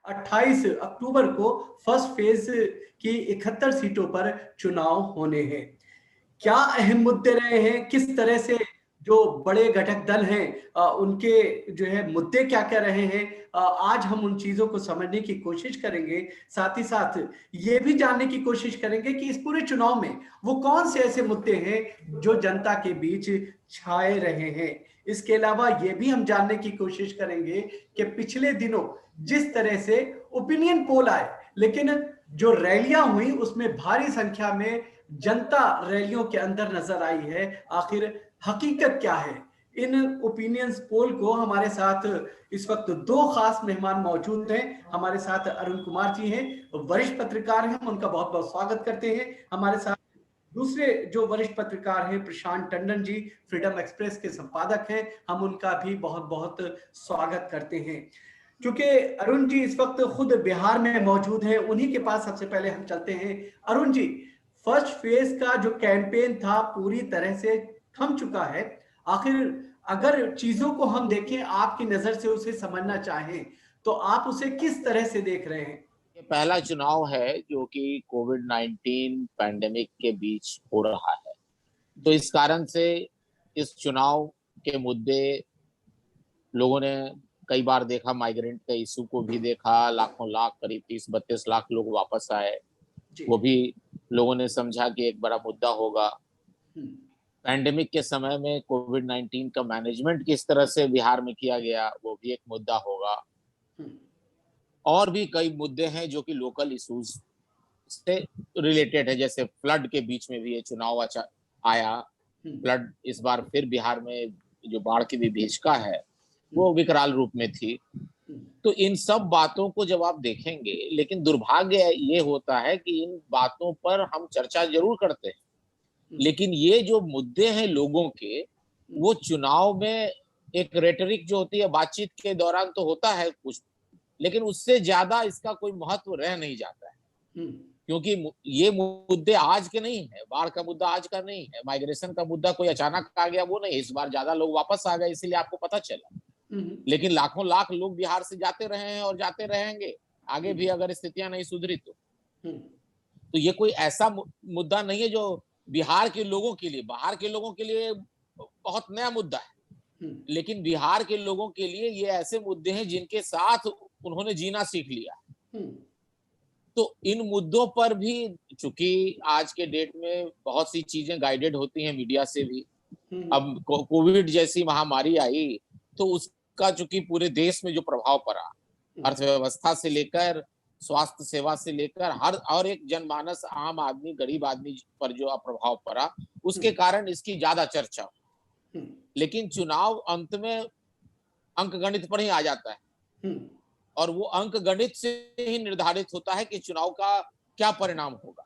28 अक्टूबर को first phase की 71 सीटों पर चुनाव होने हैं। क्या अहम मुद्दे रहे हैं, किस तरह से जो बड़े घटक दल हैं उनके जो है मुद्दे क्या क्या रहे हैं, आज हम उन चीजों को समझने की कोशिश करेंगे। साथ ही साथ ये भी जानने की कोशिश करेंगे कि इस पूरे चुनाव में वो कौन से ऐसे मुद्दे हैं जो जनता के बीच छाए रहे हैं। इसके अलावा ये भी हम जानने की कोशिश करेंगे कि पिछले दिनों जिस तरह से ओपिनियन पोल आए, लेकिन जो रैलियां हुई उसमें भारी संख्या में जनता रैलियों के अंदर नजर आई है, आखिर हकीकत क्या है। इन ओपिनियंस पोल को हमारे साथ इस वक्त दो खास मेहमान मौजूद हैं। हमारे साथ अरुण कुमार जी हैं, वरिष्ठ पत्रकार हैं, हम उनका बहुत बहुत स्वागत करते हैं। हमारे साथ दूसरे जो वरिष्ठ पत्रकार हैं प्रशांत टंडन जी, फ्रीडम एक्सप्रेस के संपादक हैं, हम उनका भी बहुत बहुत स्वागत करते हैं। क्योंकि अरुण जी इस वक्त खुद बिहार में मौजूद हैं, उन्हीं के पास सबसे पहले हम चलते हैं। अरुण जी, फर्स्ट फेज का जो कैंपेन था पूरी तरह से थम चुका है। आखिर अगर चीजों को हम देखें, आपकी नजर से उसे समझना चाहें, तो आप उसे किस तरह से देख रहे हैं? ये पहला चुनाव है जो कि कोविड-19 पैंडेमिक के बीच हो रहा है। तो इस कारण से इस चुनाव के मुद्दे लोगों ने कई बार देखा, माइग्रेंट के इशू को भी देखा, लाखों लाख करीब 30-32 लाख लोग वापस आए, वो भी लोगों ने समझा कि एक बड़ा मुद्दा होगा। पैंडेमिक के समय में कोविड-19 का मैनेजमेंट किस तरह से बिहार में किया गया, वो भी एक मुद्दा होगा। और भी कई मुद्दे हैं जो कि लोकल इश्यूज से रिलेटेड है, जैसे फ्लड के बीच में भी ये चुनाव आया। फ्लड इस बार फिर बिहार में जो बाढ़ की विभीषिका है वो विकराल रूप में थी। तो इन सब बातों को जब आप देखेंगे, लेकिन दुर्भाग्य ये होता है कि इन बातों पर हम चर्चा जरूर करते हैं, लेकिन ये जो मुद्दे हैं लोगों के, वो चुनाव में एक रेटरिक जो होती है बातचीत के दौरान तो होता है कुछ, लेकिन उससे ज्यादा इसका कोई महत्व रह नहीं जाता है। क्योंकि ये मुद्दे आज के नहीं है, बाढ़ का मुद्दा आज का नहीं है, माइग्रेशन का मुद्दा कोई अचानक आ गया वो नहीं, इस बार ज्यादा लोग वापस आ गए इसीलिए आपको पता चला। लेकिन लाखों लाख लोग बिहार से जाते रहे हैं और जाते रहेंगे आगे भी, अगर स्थितियां नहीं सुधरी तो ये कोई ऐसा मुद्दा नहीं है जो बिहार के लोगों के लिए, बाहर के लोगों के लिए बहुत नया मुद्दा है, लेकिन बिहार के लोगों के लिए ये ऐसे मुद्दे हैं जिनके साथ उन्होंने जीना सीख लिया। तो इन मुद्दों पर भी, चूंकि आज के डेट में बहुत सी चीजें गाइडेड होती हैं मीडिया से भी, अब कोविड जैसी महामारी आई तो उसका चूंकि पूरे देश में जो प्रभाव पड़ा, अर्थव्यवस्था से लेकर स्वास्थ्य सेवा से लेकर हर और एक जनमानस, आम आदमी, गरीब आदमी पर जो प्रभाव पड़ा, उसके कारण इसकी ज्यादा चर्चा। लेकिन चुनाव अंत में अंक गणित पर ही आ जाता है, और वो अंक गणित से ही निर्धारित होता है कि चुनाव का क्या परिणाम होगा।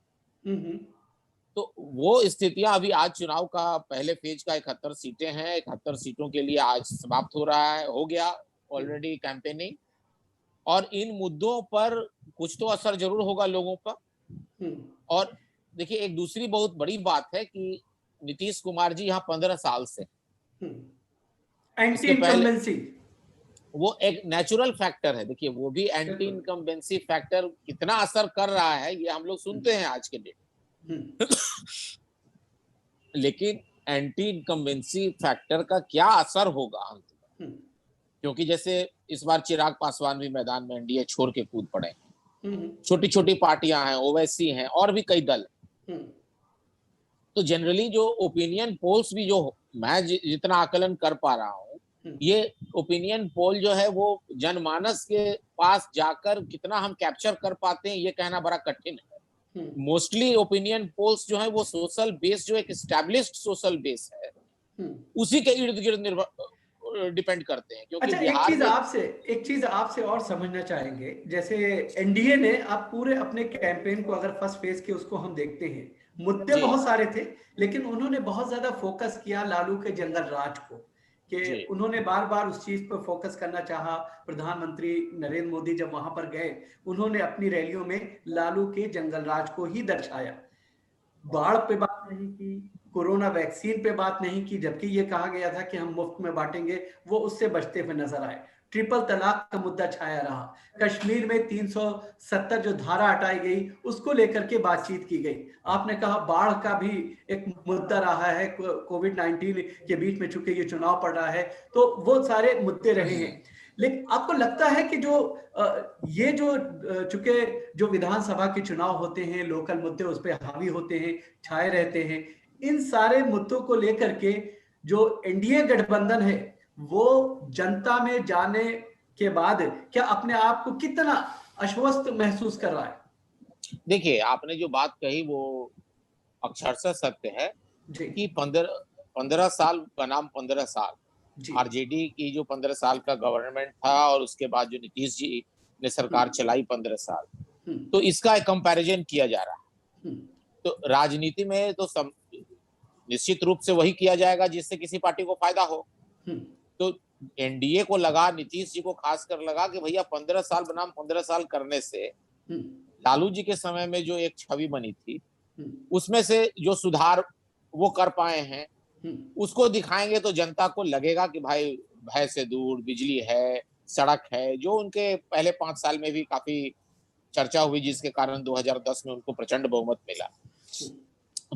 तो वो स्थितियां अभी, आज चुनाव का पहले फेज का 71 सीटें हैं, 71 सीटों के लिए आज समाप्त हो रहा है, हो गया ऑलरेडी कैंपेनिंग, और इन मुद्दों पर कुछ तो असर जरूर होगा लोगों पर। और देखिए, एक दूसरी बहुत बड़ी बात है कि नीतीश कुमार जी यहाँ 15 साल से, एंटी इनकम्बेंसी वो एक नेचुरल फैक्टर है। देखिए, वो भी एंटी इनकम्बेंसी फैक्टर कितना असर कर रहा है ये हम लोग सुनते हैं आज के डेट लेकिन एंटी इनकम्बेंसी फैक्टर का क्या असर होगा अंत में, क्योंकि जैसे इस बार चिराग पासवान भी मैदान में एनडीए छोड़ के कूद पड़े हैं, छोटी छोटी पार्टियां हैं, ओवैसी हैं, और भी कई दल। तो जनरली जो ओपिनियन पोल्स भी, जो मैं जितना आकलन कर पा रहा हूँ, ये ओपिनियन पोल जो है वो जनमानस के पास जाकर कितना हम कैप्चर कर पाते हैं ये कहना बड़ा कठिन है। मोस्टली ओपिनियन पोल्स जो है वो सोशल बेस, जो एक एस्टैब्लिश्ड सोशल बेस है, उसी के इर्द गिर्द डिपेंड करते हैं। क्योंकि अच्छा, एक चीज आपसे और समझना चाहेंगे, जैसे एनडीए ने आप पूरे अपने कैंपेन को, अगर फर्स्ट फेज के उसको हम देखते हैं, मुद्दे बहुत सारे थे, लेकिन उन्होंने बहुत ज्यादा फोकस किया लालू के जंगल राज को, कि उन्होंने बार बार उस चीज पर फोकस करना चाहा। प्रधानमंत्री नरेंद्र मोदी जब वहां पर गए, उन्होंने अपनी रैलियों में लालू के जंगल राज को ही दर्शाया। बाढ़ पे बात नहीं की, कोरोना वैक्सीन पे बात नहीं की, जबकि ये कहा गया था कि हम मुफ्त में बांटेंगे, वो उससे बचते हुए नजर आए। ट्रिपल तलाक का मुद्दा छाया रहा। कश्मीर में 370 जो धारा हटाई गई, उसको लेकर के बातचीत की गई। आपने कहा बाढ़ का भी एक मुद्दा रहा है, कोविड-19 के बीच में चूंकि ये चुनाव पड़ रहा है, तो वो सारे मुद्दे रहे हैं। लेकिन आपको लगता है कि ये जो चूंकि जो विधानसभा के चुनाव होते हैं, लोकल मुद्दे उस पर हावी होते हैं, छाए रहते हैं, इन सारे मुद्दों को लेकर के जो एनडीए गठबंधन है, वो जनता में जाने के बाद क्या अपने आप को कितना आश्वस्त महसूस कर रहा है? देखिए, आपने जो बात कही वो अक्षरशः सत्य है जी, कि 15 साल बनाम 15 साल, जी। आरजेडी की जो 15 साल का गवर्नमेंट था और उसके बाद जो नीतीश जी ने सरकार हुँ, चलाई 15 साल, हुँ, तो इसका एक कंपैरिजन किया जा रहा है। हुँ, तो राजनीति में तो निश्चित रूप से वही किया जाएगा जिससे किसी पार्टी को फायदा हो। हुँ, तो एनडीए को लगा, नीतीश जी को खासकर लगा कि भैया 15 साल बनाम 15 साल करने से हुँ, लालू जी के समय में जो एक छवि बनी थी, हुँ, उसमें से जो सुधार वो कर पाए हैं, हुँ, उसको दिखाएंगे तो जनता को लगेगा कि भाई भय से दूर, बिजली है, सड़क है, जो उनके पहले 5 साल में भी काफी चर्चा हुई, जिसके कारण 2010 में उनको प्रचंड बहुमत मिला। हुँ,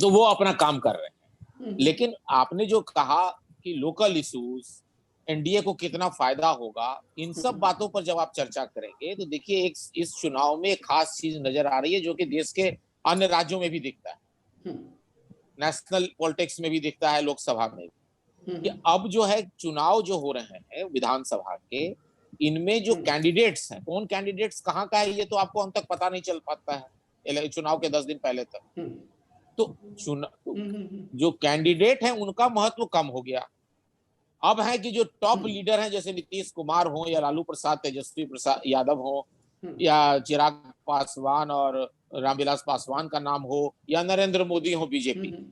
तो वो अपना काम कर रहे हैं। हुँ, लेकिन आपने जो कहा कि लोकल इश्यूज एनडीए को कितना फायदा होगा, इन हुँ, सब बातों पर जब आप चर्चा करेंगे तो देखिए, एक इस चुनाव में एक खास चीज नजर आ रही है जो कि देश के अन्य राज्यों में भी दिखता है, हुँ, नेशनल पॉलिटिक्स में भी दिखता है, लोकसभा में भी, हुँ, कि अब जो है चुनाव जो हो रहे हैं विधानसभा के, इनमें जो हुँ, कैंडिडेट्स हैं, कौन कैंडिडेट्स कहाँ का है, ये तो आपको हम तक पता नहीं चल पाता है चुनाव के 10 दिन पहले तक। हुँ, तो चुनाव हुँ, हुँ, जो कैंडिडेट है उनका महत्व कम हो गया। अब है कि जो हुँ, टॉप लीडर हैं, जैसे नीतीश कुमार हो या लालू प्रसाद, तेजस्वी प्रसाद यादव हो, हुँ, या चिराग पासवान और रामविलास पासवान का नाम हो, या नरेंद्र मोदी हो हुँ, बीजेपी, हुँ,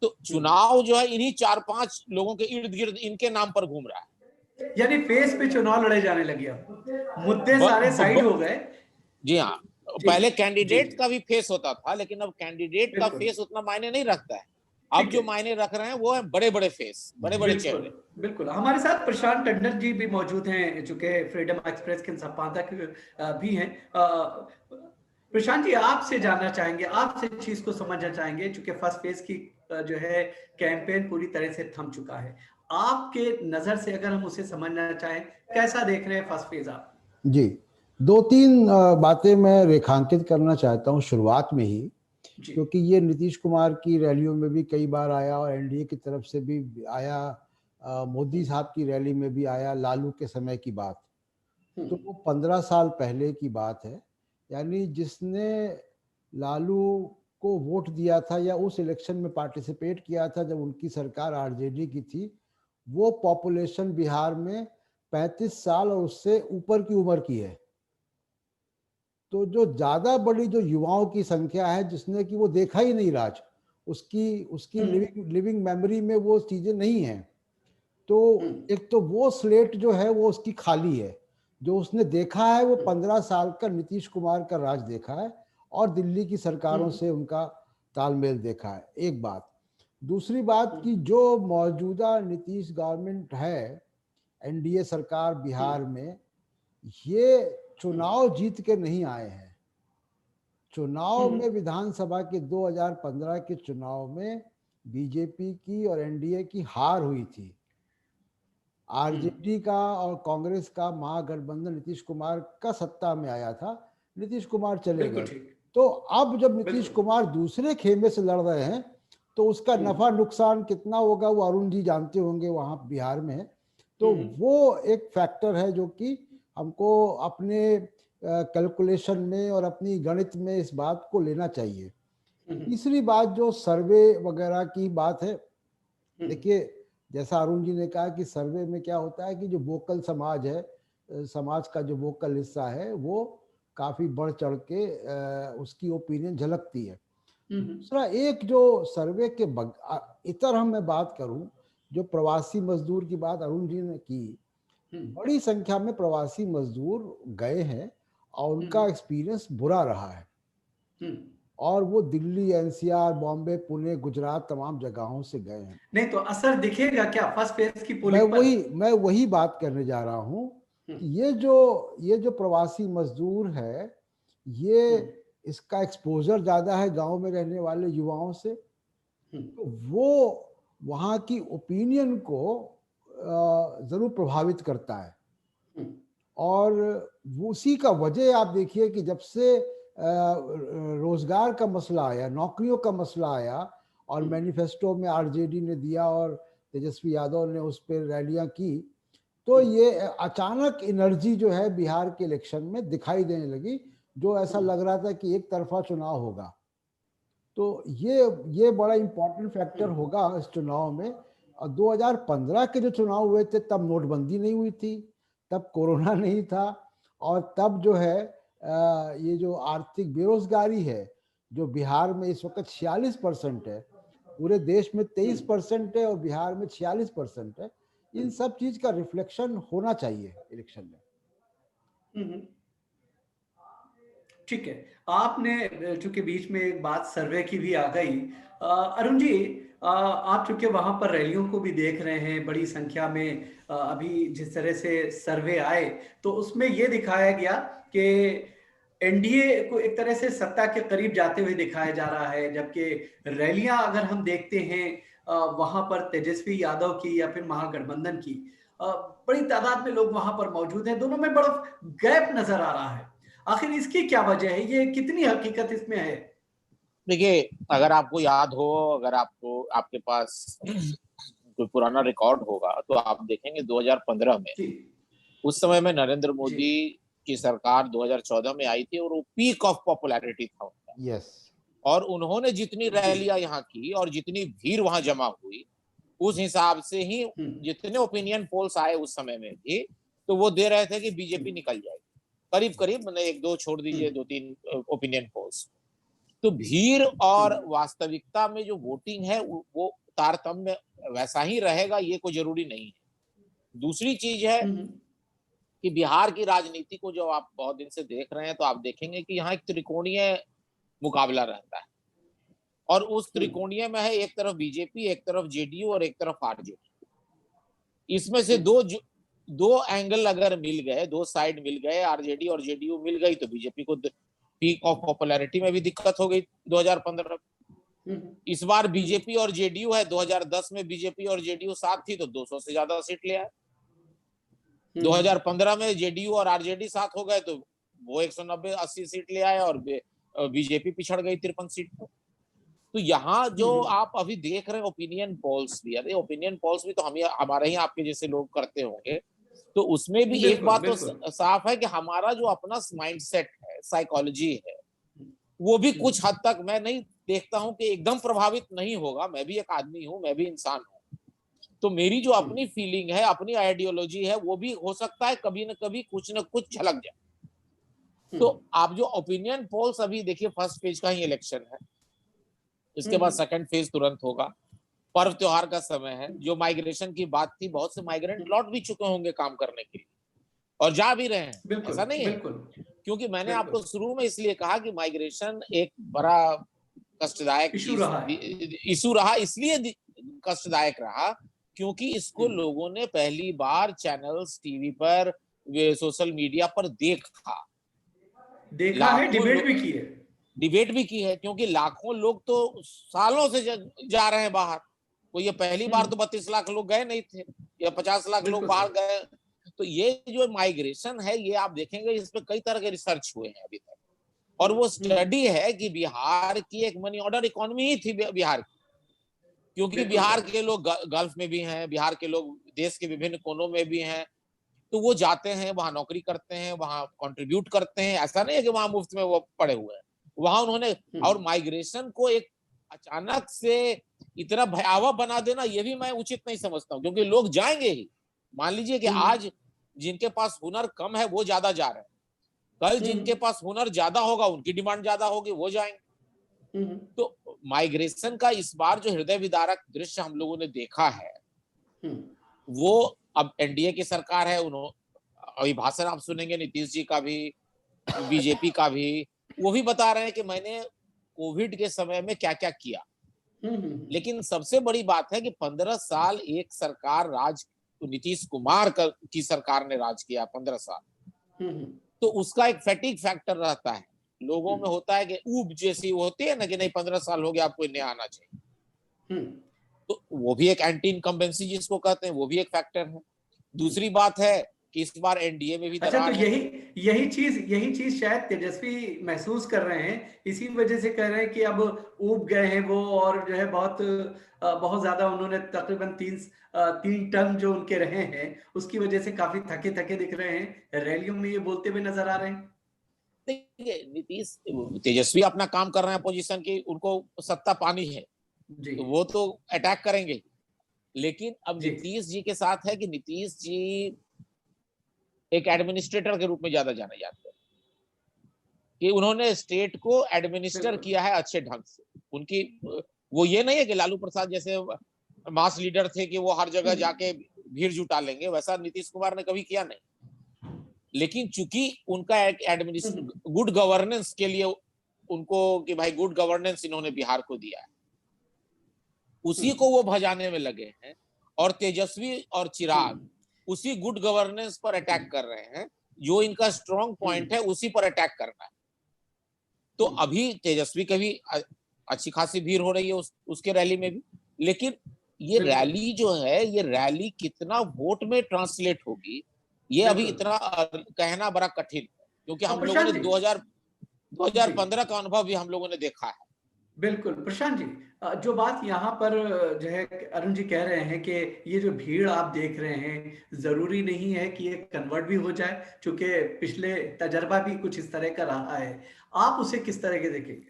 तो हुँ। चुनाव जो है इन्हीं 4-5 लोगों के इर्द गिर्द इनके नाम पर घूम रहा है। यानी फेस पे चुनाव लड़े जाने लगे अब। मुद्दे ब, सारे ब, साइड ब, हो गए। जी हाँ, जी, पहले जी, कैंडिडेट का भी फेस होता था, लेकिन अब कैंडिडेट का बिल्कुल, फेस उतना मायने नहीं रखता है। अब ठीक जो है। मायने रख रहे हैं वो है बड़े बड़े फेस, बड़े बड़े बिल्कुल, चेहरे। बिल्कुल। हमारे साथ प्रशांत टंडन जी भी मौजूद हैं, जो कि फ्रीडम एक्सप्रेस के संपादक भी हैं। प्रशांत जी, आपसे जानना चाहेंगे, आपसे इस चीज़ को समझना चाहेंगे, चूँकि फर्स्ट फेज़ की जो है कैंपेन पूरी तरह से थम चुका है। आपके नज़र से अगर हम उसे समझना चाहें, कैसा देख रहे हैं फर्स्ट फेज़ आप? जी, 2-3 बातें मैं रेखांकित करना चाहता हूँ शुरुआत में ही, जी। क्योंकि ये नीतीश कुमार की रैलियों में भी कई बार आया और एनडीए की तरफ से भी आया, मोदी हुँ, साहब की रैली में भी आया, लालू के समय की बात। हुँ, तो वो 15 साल पहले की बात है। यानी जिसने लालू को वोट दिया था या उस इलेक्शन में पार्टिसिपेट किया था जब उनकी सरकार आरजेडी की थी, वो पॉपुलेशन बिहार में 35 साल और उससे ऊपर की उम्र की है। तो जो ज्यादा बड़ी जो युवाओं की संख्या है जिसने कि वो देखा ही नहीं राज, उसकी उसकी हुँ, लिविंग लिविंग मेमोरी में वो चीजें नहीं हैं। तो हुँ, एक तो वो स्लेट जो है वो उसकी खाली है। जो उसने देखा है वो हुँ, 15 साल का नीतीश कुमार का राज देखा है और दिल्ली की हुँ, सरकारों से उनका तालमेल देखा है, एक बात। दूसरी बात हुँ, कि जो मौजूदा नीतीश गवर्नमेंट है, एनडीए सरकार हुँ, बिहार में, ये हुँ, चुनाव जीत के नहीं आए हैं। चुनाव हुँ, में विधानसभा के 2015 के चुनाव में बीजेपी की और एनडीए की हार हुई थी। हुँ, आरजेडी का और कांग्रेस का महागठबंधन नीतीश कुमार का सत्ता में आया था, नीतीश कुमार चले बिल्कुल गए। ठीक, तो अब जब नीतीश बिल्कुल। कुमार दूसरे खेमे से लड़ रहे हैं तो उसका हुँ, नफा नुकसान कितना होगा वो अरुण जी जानते होंगे, वहां बिहार में है। तो हुँ, वो एक फैक्टर है जो कि हमको अपने कैलकुलेशन में और अपनी गणित में इस बात को लेना चाहिए। हुँ, तीसरी बात जो सर्वे वगैरह की बात है, हुँ, देखिए, जैसा अरुण जी ने कहा कि सर्वे में क्या होता है कि जो वोकल समाज है, समाज का जो वोकल हिस्सा है वो काफी बढ़ चढ़ के उसकी ओपिनियन झलकती है। हुँ, दूसरा, एक जो सर्वे के इतर हम मैं बात करूं, जो प्रवासी मजदूर की बात अरुण जी ने की, हुँ, बड़ी संख्या में प्रवासी मजदूर गए हैं और हुँ, उनका एक्सपीरियंस बुरा रहा है। हुँ, और वो दिल्ली, एनसीआर, बॉम्बे, पुणे, गुजरात तमाम जगहों से गए हैं। नहीं तो असर दिखेगा क्या फर्स्ट फेज की पोलिंग पर? मैं वही बात करने जा रहा हूँ कि ये जो प्रवासी मजदूर है, ये इसका एक्सपोजर ज्यादा है गांव में रहने वाले युवाओं से, तो वो वहाँ की ओपिनियन को जरूर प्रभावित करता है। और उसी का वजह आप देखिए कि जब से रोजगार का मसला आया, नौकरियों का मसला आया, और मैनिफेस्टो में आरजेडी ने दिया और तेजस्वी यादव ने उस पर रैलियां की, तो ये अचानक एनर्जी जो है बिहार के इलेक्शन में दिखाई देने लगी, जो ऐसा लग रहा था कि एक तरफा चुनाव होगा। तो ये बड़ा इम्पोर्टेंट फैक्टर होगा इस चुनाव में। और 2015 के जो चुनाव हुए थे तब नोटबंदी नहीं हुई थी, तब कोरोना नहीं था, और तब जो है ये जो आर्थिक बेरोजगारी है जो बिहार में इस वक्त 46% है, पूरे देश में 23% है और बिहार में 46% है। इन सब चीज का रिफ्लेक्शन होना चाहिए इलेक्शन में। ठीक है। आपने चूंकि बीच में एक बात सर्वे की भी आ गई, अरुण जी, आप चूंकि वहां पर रैलियों को भी देख रहे हैं बड़ी संख्या में, अभी जिस तरह से सर्वे आए तो उसमें यह दिखाया गया कि एनडीए को एक तरह से सत्ता के करीब जाते हुए दिखाया जा रहा है, जबकि रैलियां अगर हम देखते हैं वहां पर तेजस्वी यादव की या फिर महागठबंधन की, बड़ी तादाद में लोग वहां पर मौजूद हैं, दोनों में बड़ा गैप नजर आ रहा है। आखिर इसकी क्या वजह है? ये कितनी हकीकत इसमें है? देखिए, अगर आपको याद हो, अगर आपको आपके पास कोई पुराना रिकॉर्ड होगा तो आप देखेंगे 2015 में, उस समय में नरेंद्र मोदी की सरकार 2014 में आई थी और वो पीक ऑफ पॉपुलैरिटी था उनका। यस। और उन्होंने जितनी रैलियां यहाँ की और जितनी भीड़ वहां जमा हुई, उस हिसाब से ही जितने ओपिनियन पोल्स आए उस समय में भी, तो वो दे रहे थे कि बीजेपी निकल जाएगी। करीब करीब, मैंने एक दो छोड़ दीजिए, 2-3 ओपिनियन पोल्स। तो भीड़ और वास्तविकता में जो वोटिंग है वो तारतम्य वैसा ही रहेगा, ये कोई जरूरी नहीं है। दूसरी चीज है कि बिहार की राजनीति को जो आप बहुत दिन से देख रहे हैं, तो आप देखेंगे कि यहाँ एक त्रिकोणीय मुकाबला रहता है, और उस त्रिकोणीय में है एक तरफ बीजेपी, एक तरफ जेडीयू और एक तरफ आरजेडी। इसमें से दो एंगल अगर मिल गए, दो साइड मिल गए, आरजेडी और जेडीयू मिल गई, तो बीजेपी को पीक ऑफ पॉपुलैरिटी में भी दिक्कत हो गई 2015। इस बार बीजेपी और जेडीयू है, 2010 में बीजेपी और जेडीयू साथ थी तो 200 से ज्यादा सीट ले आए। 2015 में जेडीयू और आरजेडी साथ हो गए तो वो 190-80 सीट ले आए और बीजेपी पिछड़ गई 53 सीट पर। तो यहाँ जो आप अभी देख रहे हैं ओपिनियन पोल्स भी, अरे ओपिनियन पोल्स भी तो हम हमारे ही आपके जैसे लोग करते होंगे, तो उसमें भी एक बात तो साफ है कि हमारा जो अपना माइंडसेट है, साइकोलॉजी है, वो भी कुछ हद तक, मैं नहीं देखता हूं कि एकदम प्रभावित नहीं होगा। मैं भी एक आदमी हूं, मैं भी इंसान हूं, तो मेरी जो अपनी फीलिंग है, अपनी आइडियोलॉजी है, वो भी हो सकता है कभी न कभी कुछ न कुछ झलक जाए। तो आप जो ओपिनियन पोल्स अभी देखिए, फर्स्ट फेज का ही इलेक्शन है, इसके बाद सेकंड फेज तुरंत होगा। पर्व त्योहार का समय है, जो माइग्रेशन की बात थी, बहुत से माइग्रेंट लौट भी चुके होंगे काम करने के लिए और जा भी रहे हैं, ऐसा नहीं है। क्योंकि मैंने आपको शुरू में इसलिए कहा कि माइग्रेशन एक बड़ा कष्टदायक इशू रहा, इसलिए कष्टदायक रहा क्योंकि इसको लोगों ने पहली बार चैनल्स, टीवी पर, सोशल मीडिया पर देखा है, डिबेट भी की है, क्योंकि लाखों लोग तो सालों से जा रहे हैं बाहर। तो ये पहली बार तो 32 लाख लोग गए नहीं थे या 50 लाख लोग बाहर गए। तो ये जो माइग्रेशन है, ये आप देखेंगे इस पे कई तरह के रिसर्च हुए हैं अभी तक, और वो स्टडी है कि बिहार की एक मनी ऑर्डर इकोनॉमी ही थी बिहार की, क्योंकि बिहार के लोग गल्फ में भी हैं, बिहार के लोग देश के विभिन्न कोनों में भी हैं, तो वो जाते हैं वहां, नौकरी करते हैं, वहां कंट्रीब्यूट करते हैं। ऐसा नहीं है कि वहां मुफ्त में वो पड़े हुए हैं, वहां उन्होंने। और माइग्रेशन को एक अचानक से इतना भयावह बना देना, ये भी मैं उचित नहीं समझता हूँ, क्योंकि लोग जाएंगे ही। मान लीजिए कि आज जिनके पास हुनर कम है वो ज्यादा जा रहे हैं, कल जिनके पास हुनर ज्यादा होगा, उनकी डिमांड ज्यादा होगी, वो जाएंगे। तो माइग्रेशन का इस बार जो हृदय विदारक दृश्य हम लोगों ने देखा है, वो अब एनडीए की सरकार है, उन्होंने अभी भाषण आप सुनेंगे नीतीश जी का भी, बीजेपी का भी, वो भी बता रहे हैं कि मैंने कोविड के समय में क्या क्या किया। हम्म। लेकिन सबसे बड़ी बात है कि 15 साल एक सरकार नीतीश कुमार की सरकार ने राज किया 15 साल, हम्म। तो उसका एक फैटिग फैक्टर रहता है लोगों में, होता है कि ऊब जैसी होती है ना कि नहीं 15 साल हो गया, आपको नया आना चाहिए। तो वो भी एक एंटी इनकम्बेंसी जिसको कहते हैं, वो भी एक फैक्टर है। दूसरी बात है कि इस बार एनडीए में भी अच्छा, तो दरार है। यही चीज शायद तेजस्वी महसूस कर रहे हैं, इसी वजह से कह रहे हैं कि अब ऊब गए हैं वो, और जो है बहुत ज्यादा उन्होंने तकरीबन 3 टर्म जो उनके रहे हैं उसकी वजह से काफी थके थके दिख रहे हैं, रैलियों में ये बोलते हुए नजर आ रहे हैं। देखिए नीतीश तेजस्वी अपना काम कर रहे हैं पोजीशन की, उनको सत्ता पानी है जी तो वो तो अटैक करेंगे। लेकिन अब जी। नीतीश जी के साथ है कि नीतीश जी एक एडमिनिस्ट्रेटर के रूप में ज्यादा जाने जाते हैं, कि उन्होंने स्टेट को एडमिनिस्टर बिल्कुल। किया है अच्छे ढंग से। उनकी वो ये नहीं है कि लालू प्रसाद जैसे मास लीडर थे कि वो हर जगह जाके भीड़ जुटा लेंगे, वैसा नीतीश कुमार ने कभी किया नहीं। लेकिन चूंकि उनका एक गुड गवर्नेंस के लिए उनको, कि भाई गुड गवर्नेंस इन्होंने बिहार को दिया है, उसी को वो भजाने में लगे हैं। और तेजस्वी और चिराग उसी गुड गवर्नेंस पर अटैक कर रहे हैं, जो इनका स्ट्रॉन्ग पॉइंट है उसी पर अटैक करना है। तो अभी तेजस्वी की भी अच्छी खासी भीड़ हो रही है उसके रैली में भी। लेकिन ये बिल्कुल रैली जो है, ये रैली कितना वोट में ट्रांसलेट होगी, ये अभी बिल्कुल। इतना कहना बड़ा कठिन है, क्योंकि हम लोगों प्रशांत ने जी। जी 2015 का अनुभव भी हम लोगों ने देखा है। बिल्कुल प्रशांत जी, जो बात यहाँ पर जो है अरुण जी कह रहे हैं कि ये जो भीड़ आप देख रहे हैं जरूरी नहीं है कि ये कन्वर्ट भी हो जाए, क्योंकि पिछले तजर्बा भी कुछ इस तरह का रहा है, आप उसे किस तरह के देखेंगे?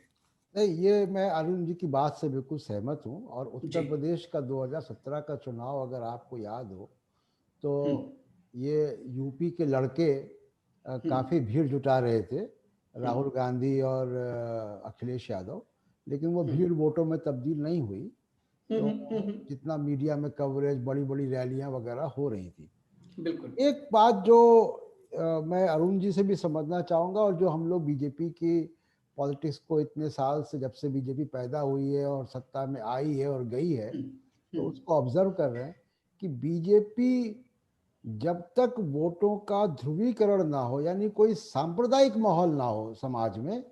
नहीं, ये मैं अरुण जी की बात से बिल्कुल सहमत हूँ। और जी। उत्तर प्रदेश का 2017 का चुनाव अगर आपको याद हो तो हम्म ये यूपी के लड़के हम्म काफ़ी भीड़ जुटा रहे थे, हम्म राहुल गांधी और अखिलेश यादव। लेकिन वो भीड़ वोटों में तब्दील नहीं हुई। तो हम्म। जितना मीडिया में कवरेज, बड़ी बड़ी रैलियां वगैरह हो रही थी। बिल्कुल। एक बात जो मैं अरुण जी से भी समझना चाहूँगा, और जो हम लोग बीजेपी की पॉलिटिक्स को इतने साल से, जब से बीजेपी पैदा हुई है और सत्ता में आई है और गई है, तो हम्म उसको ऑब्जर्व कर रहे हैं कि बीजेपी जब तक वोटों का ध्रुवीकरण ना हो, यानी कोई सांप्रदायिक माहौल ना हो समाज में,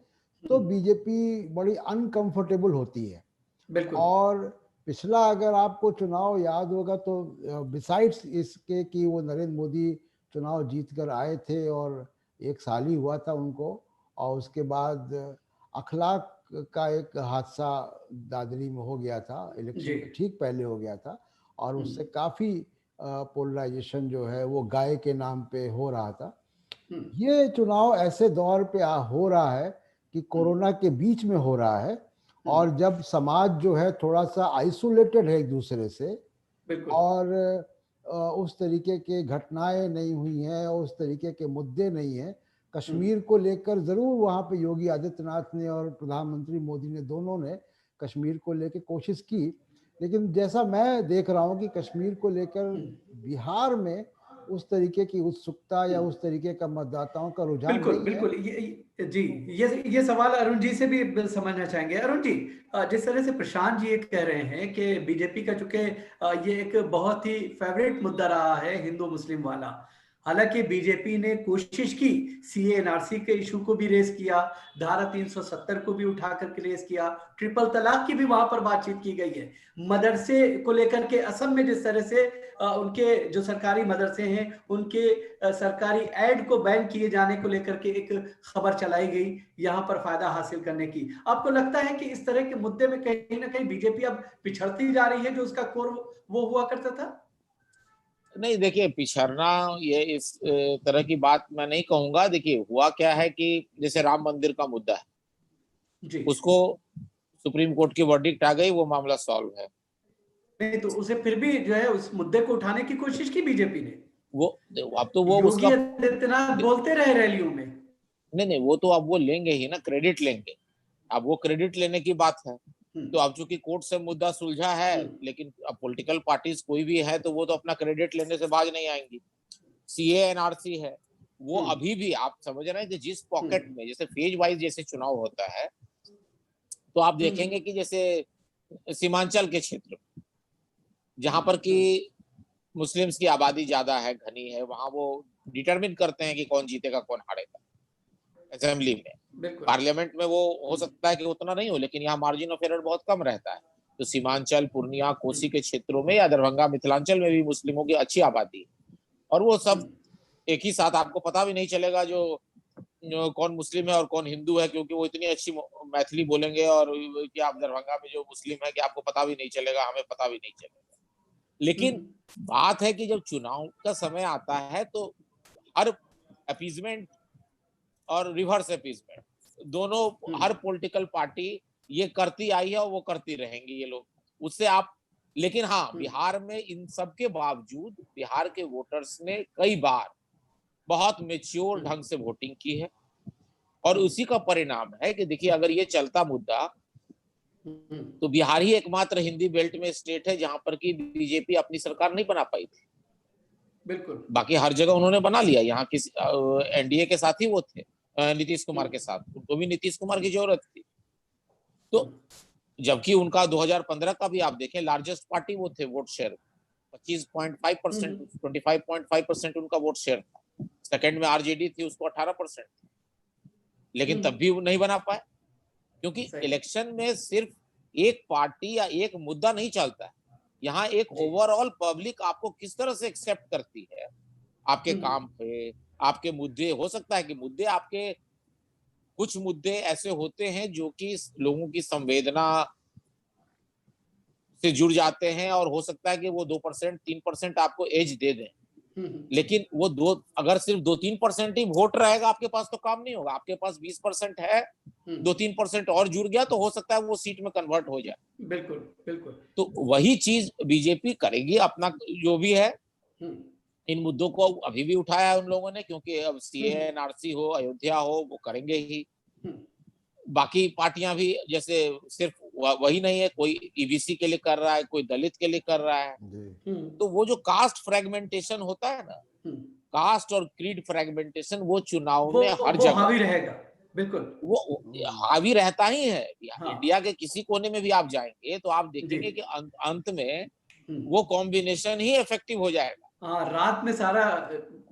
तो बीजेपी बड़ी अनकंफर्टेबल होती है। बिल्कुल। और पिछला अगर आपको चुनाव याद होगा तो बिसाइड्स इसके कि वो नरेंद्र मोदी चुनाव जीत कर आए थे और 1 साल ही हुआ था उनको, और उसके बाद अखलाक का एक हादसा दादरी में हो गया था, इलेक्शन जी। के ठीक पहले हो गया था। और उससे हम्म काफ़ी पोलराइजेशन जो है वो गाय के नाम पे हो रहा था। हम्म ये चुनाव ऐसे दौर पे हो रहा है कि कोरोना के बीच में हो रहा है, और जब समाज जो है थोड़ा सा आइसोलेटेड है एक दूसरे से, बिल्कुल। और उस तरीके के घटनाएं नहीं हुई हैं, उस तरीके के मुद्दे नहीं हैं। कश्मीर को लेकर ज़रूर वहाँ पे योगी आदित्यनाथ ने और प्रधानमंत्री मोदी ने, दोनों ने कश्मीर को लेकर कोशिश की। लेकिन जैसा मैं देख रहा हूँ कि कश्मीर को लेकर बिहार में उस तरीके की उत्सुकता या उस तरीके का मतदाताओं का रुझान बिल्कुल नहीं है। बिल्कुल। जी, ये सवाल अरुण जी से भी समझना चाहेंगे। अरुण जी, जिस तरह से प्रशांत जी ये कह रहे हैं कि बीजेपी का चूंकि ये एक बहुत ही फेवरेट मुद्दा रहा है हिंदू मुस्लिम वाला, हालांकि बीजेपी ने कोशिश की, सीए एनआरसी के इशू को भी रेस किया, धारा 370 को भी उठा करके रेस किया, ट्रिपल तलाक की भी वहां पर बातचीत की गई है, मदरसे को लेकर के असम में जिस तरह से उनके जो सरकारी मदरसे हैं उनके सरकारी एड को बैन किए जाने को लेकर के एक खबर चलाई गई यहां पर फायदा हासिल करने की। आपको लगता है कि इस तरह के मुद्दे में कहीं ना कहीं बीजेपी अब पिछड़ती जा रही है जो उसका कोर वो हुआ करता था? नहीं देखिए, पिछड़ना ये इस तरह की बात मैं नहीं कहूंगा। देखिए हुआ क्या है कि जैसे राम मंदिर का मुद्दा है, जी। उसको सुप्रीम कोर्ट की वर्डिक्ट आ गई, वो मामला सॉल्व है। नहीं तो उसे फिर भी जो है उस मुद्दे को उठाने की कोशिश की बीजेपी ने, वो अब तो वो योगी उसका, आदित्यनाथ बोलते रहे रैलियों में। नहीं नहीं, वो तो अब वो लेंगे ही ना, क्रेडिट लेंगे। अब वो क्रेडिट लेने की बात है। तो अब चूंकि कोर्ट से मुद्दा सुलझा है, लेकिन अब पॉलिटिकल पार्टीज कोई भी है तो वो तो अपना क्रेडिट लेने से बाज नहीं आएंगी। सीए एनआरसी है, वो अभी भी आप समझ रहे हैं कि जिस पॉकेट में, जैसे फेज वाइज जैसे चुनाव होता है, तो आप देखेंगे कि जैसे सीमांचल के क्षेत्र जहां पर कि मुस्लिम्स की आबादी ज्यादा है, घनी है, वहां वो डिटरमिन करते हैं कि कौन जीतेगा कौन हारेगा। असेंबली में, पार्लियामेंट में वो हो सकता है कि उतना नहीं हो, लेकिन यहाँ मार्जिन ऑफ एरर बहुत कम रहता है। तो सीमांचल, पूर्णिया, कोसी के क्षेत्रों में या दरभंगा, मिथिलांचल में भी मुस्लिमों की अच्छी आबादी है, और वो सब एक ही साथ, आपको पता भी नहीं चलेगा जो कौन मुस्लिम है और कौन हिंदू है, क्योंकि वो इतनी अच्छी मैथिली बोलेंगे, और कि आप दरभंगा में जो मुस्लिम है कि आपको पता भी नहीं चलेगा, हमें पता भी नहीं चलेगा। लेकिन बात है कि जब चुनाव का समय आता है तो हर अपीजमेंट और रिवर्स अपीजमेंट दोनों, हर पॉलिटिकल पार्टी ये करती आई है और वो करती रहेंगी ये लोग, उससे आप। लेकिन हाँ, बिहार में इन सब के बावजूद बिहार के वोटर्स ने कई बार बहुत मेच्योर ढंग से वोटिंग की है, और उसी का परिणाम है कि देखिए, अगर ये चलता मुद्दा तो बिहार ही एकमात्र हिंदी बेल्ट में स्टेट है जहां पर कि बीजेपी अपनी सरकार नहीं बना पाई थी। बिल्कुल, बाकी हर जगह उन्होंने बना लिया। यहाँ किसी एनडीए के साथ ही वो थे, नीतीश कुमार के साथ, उनको भी नीतीश कुमार की जरूरत थी। तो जबकि उनका 2015 का भी आप देखें, लार्जेस्ट पार्टी वो थे वोट शेयर 25.5%, 25.5% उनका वोट शेयर था। सेकंड में आरजेडी थी, उसको 18%, लेकिन तब भी वो नहीं बना पाए, क्योंकि इलेक्शन में सिर्फ एक पार्टी या एक मुद्दा नहीं चलता है। यहाँ एक ओवरऑल पब्लिक आपको किस तरह से एक्सेप्ट करती है, आपके काम पे, आपके मुद्दे। हो सकता है कि मुद्दे आपके, कुछ मुद्दे ऐसे होते हैं जो कि लोगों की संवेदना से जुड़ जाते हैं, और हो सकता है कि वो 2% 3% आपको एज दे दें, लेकिन वो अगर सिर्फ 2-3% ही वोट रहेगा आपके पास तो काम नहीं होगा। आपके पास 20% है, 2-3% और जुड़ गया तो हो सकता है वो सीट में कन्वर्ट हो जाए। बिल्कुल, बिल्कुल। तो वही चीज बीजेपी करेगी, अपना जो भी है। इन मुद्दों को अभी भी उठाया है उन लोगों ने, क्योंकि अब सीएनआरसी हो, अयोध्या हो, वो करेंगे ही। बाकी पार्टियां भी, जैसे सिर्फ वही नहीं है, कोई ईबीसी के लिए कर रहा है, कोई दलित के लिए कर रहा है। तो वो जो कास्ट फ्रेगमेंटेशन होता है ना, कास्ट और क्रीड फ्रेगमेंटेशन, वो चुनाव में हर जगह हावी रहेगा। बिल्कुल, वो हावी रहता ही है। इंडिया के किसी कोने में भी आप जाएंगे तो आप देखेंगे कि अंत में वो कॉम्बिनेशन ही इफेक्टिव हो जाएगा। हाँ, रात में सारा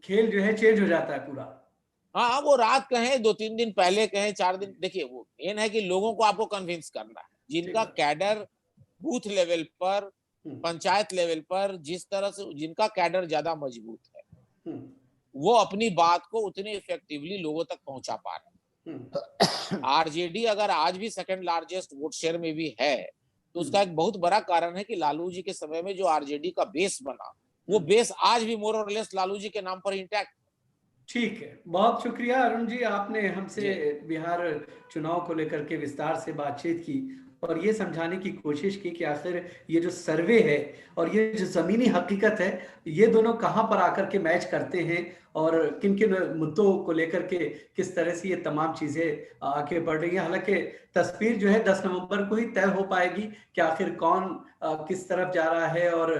खेल जो है चेंज हो जाता है पूरा। हाँ, वो रात कहें, 2-3 दिन पहले कहें, 4 दिन, देखिए वो मेन है कि लोगों को आपको कन्विंस करना है। जिनका कैडर बूथ लेवल पर, पंचायत लेवल पर, जिस तरह से जिनका कैडर ज्यादा मजबूत है, वो अपनी बात को उतने इफेक्टिवली लोगों तक पहुंचा पा रहे हैं। आरजेडी अगर आज भी सेकंड लार्जेस्ट वोट शेयर में भी है, तो उसका एक बहुत बड़ा कारण है कि लालू जी के समय में जो आरजेडी का बेस बना, वो बेस आज भी मोर और लेस लालू जी के नाम पर इंटैक्ट। ठीक है, बहुत शुक्रिया अरुण जी, आपने हमसे बिहार चुनाव को लेकर के विस्तार से बातचीत की और ये समझाने की कोशिश की कि आखिर ये जो सर्वे है और ये जो ज़मीनी हकीकत है, ये दोनों कहाँ पर आकर के मैच करते हैं और किन-किन मुद्दों को लेकर के किस तरह से ये तमाम चीज़ें आगे बढ़ रही हैं। हालाँकि तस्वीर जो है 10 नवंबर को ही तय हो पाएगी कि आखिर कौन किस तरफ जा रहा है और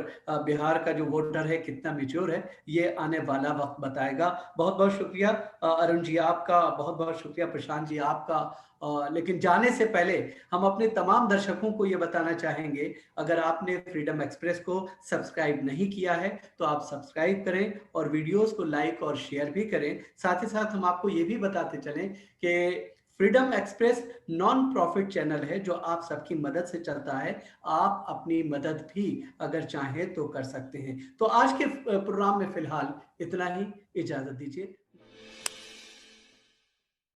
बिहार का जो वोटर है कितना मैच्योर है, ये आने वाला वक्त बताएगा। बहुत-बहुत शुक्रिया अरुण जी आपका, बहुत-बहुत शुक्रिया प्रशांत जी आपका। लेकिन जाने से पहले हम अपने तमाम दर्शकों को ये बताना चाहेंगे, अगर आपने फ्रीडम एक्सप्रेस को सब्सक्राइब नहीं किया है तो आप सब्सक्राइब करें और वीडियोस को लाइक और शेयर भी करें। साथ ही साथ हम आपको ये भी बताते चलें कि freedom express non profit channel है जो आप सबकी मदद से चलता है। आप अपनी मदद भी अगर चाहें तो कर सकते हैं। तो आज के प्रोग्राम में फिलहाल इतना ही, इजाजत दीजिए।